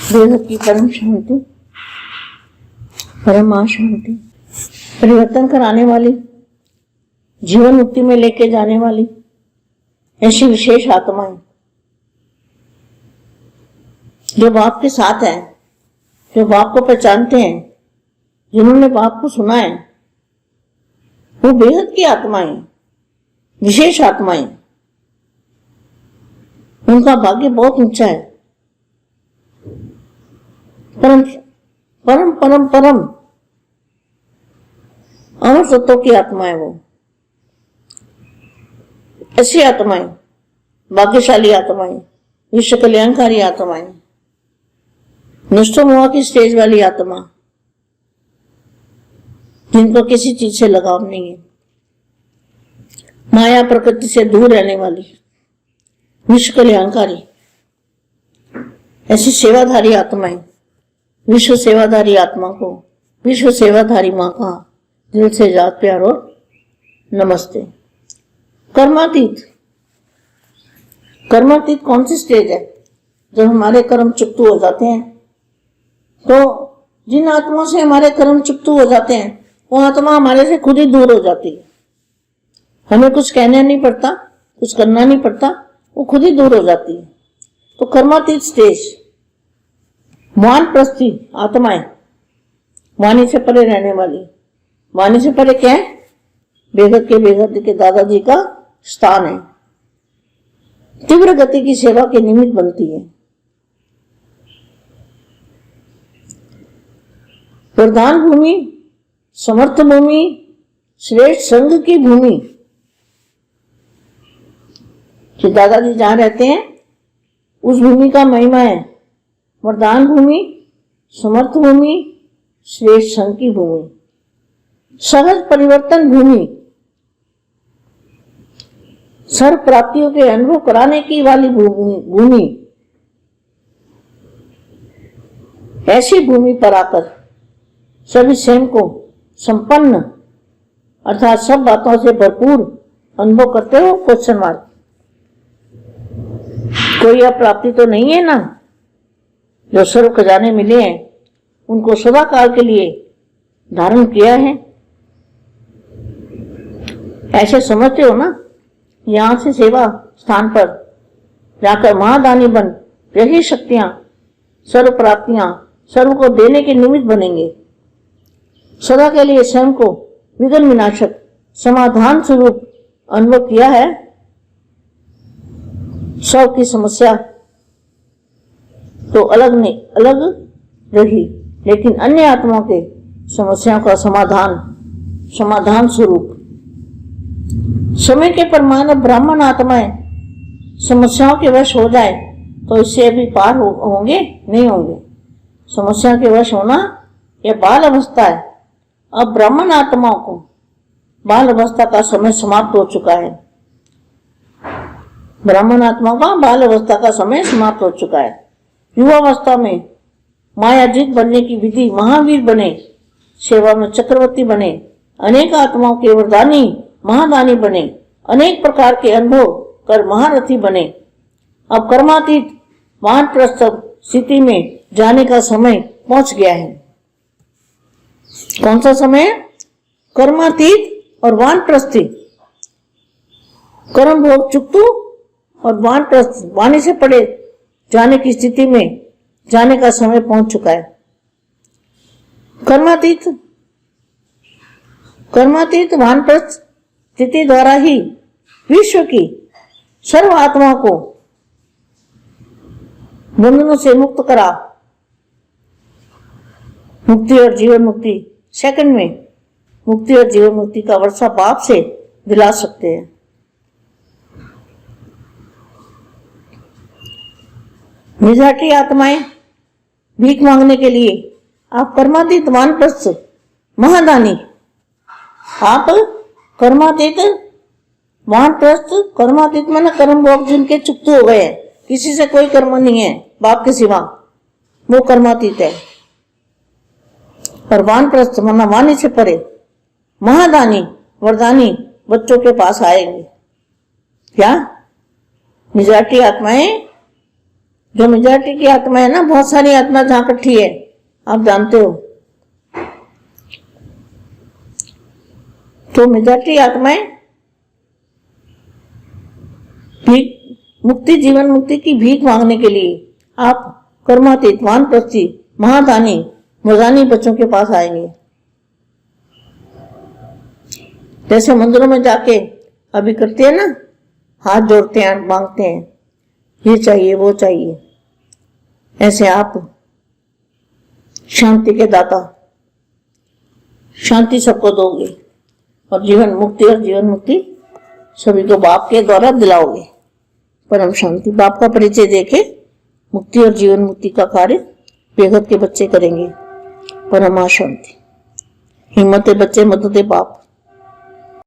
बेहद की परम शांति, परम शांति, परिवर्तन कराने वाली, जीवन मुक्ति में लेके जाने वाली ऐसी विशेष आत्माएं जो बाप के साथ है, जो बाप को पहचानते हैं, जिन्होंने बाप को सुना है, वो बेहद की आत्माएं, विशेष आत्माएं। उनका भाग्य बहुत ऊंचा है। परम परम परम परम अमर तत्वों की आत्माएं वो, ऐसी आत्माएं, भाग्यशाली आत्माएं, विश्व कल्याणकारी आत्माएं, नष्टोमोह की स्टेज वाली आत्मा, जिनको किसी चीज से लगाव नहीं है, माया प्रकृति से दूर रहने वाली, विश्व कल्याणकारी, ऐसी सेवाधारी आत्माएं, विश्व सेवाधारी आत्मा को विश्व सेवाधारी माँ का दिल से याद प्यार और नमस्ते। कर्मातीत, कर्मातीत कौन सी स्टेज है? जब हमारे कर्म चुकतू हो जाते हैं, तो जिन आत्माओं से हमारे कर्म चुकतू हो जाते हैं, वो आत्मा हमारे से खुद ही दूर हो जाती है। हमें कुछ कहना नहीं पड़ता, कुछ करना नहीं पड़ता, वो खुद ही दूर हो जाती है। तो कर्मातीत स्टेज, वानप्रस्थी आत्माएं, वाणी से परे रहने वाली। वाणी से परे क्या है? बेगत के दादाजी का स्थान है। तीव्र गति की सेवा के निमित्त बनती है। प्रधान भूमि, समर्थ भूमि, श्रेष्ठ संघ की भूमि। जो दादाजी जहां रहते हैं उस भूमि का महिमा है। वरदान भूमि, समर्थ भूमि, श्रेष्ठ संघ की भूमि, सहज परिवर्तन भूमि, सर्व प्राप्तियों के अनुभव कराने की वाली भूमि। ऐसी भूमि पर आकर सभी स्वयं को संपन्न अर्थात सब बातों से भरपूर अनुभव करते हो। Question mark. कोई अप्राप्ति तो नहीं है ना? जो सर्व खजाने मिले हैं उनको सदा काल के लिए धारण किया है, ऐसे समझते हो ना? यहां से सेवा स्थान पर जाकर महादानी बन यही शक्तियां, सर्व प्राप्तियां सर्व को देने के निमित्त बनेंगे। सदा के लिए स्वयं को विघ्न विनाशक समाधान स्वरूप अनुभव किया है। सब की समस्या तो अलग रही, लेकिन अन्य आत्माओं के समस्याओं का समाधान स्वरूप समय के प्रमाण ब्राह्मण आत्माएं समस्याओं के वश हो जाए तो इससे अभी पार होंगे नहीं होंगे। समस्या के वश होना यह बाल अवस्था है। अब ब्राह्मण आत्माओं को बाल अवस्था का समय समाप्त हो चुका है। ब्राह्मण आत्माओं का बाल अवस्था का समय समाप्त हो चुका है। युवावस्था में मायाजीत बनने की विधि, महावीर बने, सेवा में चक्रवर्ती बने, अनेक आत्माओं के वरदानी महादानी बने, अनेक प्रकार के अनुभव कर महारथी बने। अब कर्मातीत वानप्रस्थ स्थिति में जाने का समय पहुंच गया है। कौन सा समय? कर्मातीत और वानप्रस्थी। कर्म भोग चुक्तु और वानप्रस्थ वाणी से पड़े जाने की स्थिति में जाने का समय पहुंच चुका है। कर्मातीत वानप्रस्थ स्थिति द्वारा ही विश्व की सर्व आत्माओं को बंधनों से मुक्त करा मुक्ति और जीवन मुक्ति, सेकंड में मुक्ति और जीवन मुक्ति का वर्षा बाप से दिला सकते हैं। निजाटी आत्माएं भीख मांगने के लिए आप कर्मातीत वानप्रस्थ महादानी, आप कर्मातीत वानप्रस्थ, कर्मातीत माना कर्म भोग जिनके चुकते हो गए हैं, किसी से कोई कर्म नहीं है बाप के सिवा, वो कर्मातीत है। और वानप्रस्थ माना वाणी से परे महादानी वरदानी बच्चों के पास आएंगे। क्या? निजाटी आत्माएं जो मेजॉरिटी की आत्मा है ना, बहुत सारी आत्मा जहां इकट्ठी है, आप जानते हो। तो मेजॉरिटी आत्माएं भीख मुक्ति, जीवन मुक्ति की भीख मांगने के लिए आप कर्मातीत, वानप्रस्थी, महादानी, मृदानी बच्चों के पास आएंगे। जैसे मंदिरों में जाके अभी करते हैं ना, हाथ जोड़ते हैं, मांगते हैं, ये चाहिए वो चाहिए, ऐसे आप शांति के दाता, शांति सबको दोगे और जीवन मुक्ति सभी को बाप के द्वारा दिलाओगे। परम शांति, बाप का परिचय देके मुक्ति और जीवन मुक्ति का कार्य बेगत के बच्चे करेंगे। परम शांति, हिम्मत बच्चे, मदद बाप।